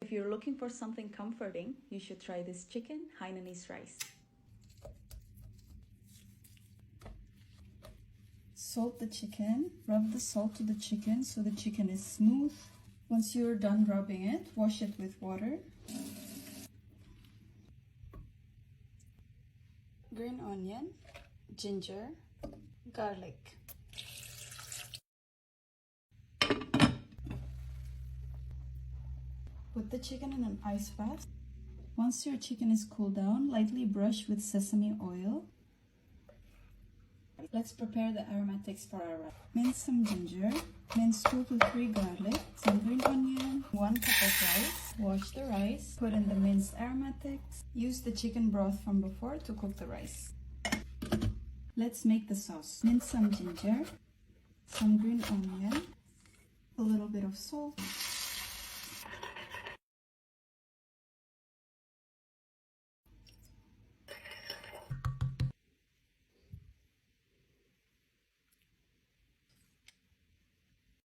If you're looking for something comforting, you should try this chicken Hainanese rice. Salt the chicken. Rub the salt to the chicken so the chicken is smooth. Once you're done rubbing it, wash it with water. Green onion, ginger, garlic. Put the chicken in an ice bath. Once your chicken is cooled down, lightly brush with sesame oil. Let's prepare the aromatics for our rice. Mince some ginger, mince 2 to 3 garlic, some green onion, 1 cup of rice. Wash the rice, put in the minced aromatics. Use the chicken broth from before to cook the rice. Let's make the sauce. Mince some ginger, some green onion, a little bit of salt,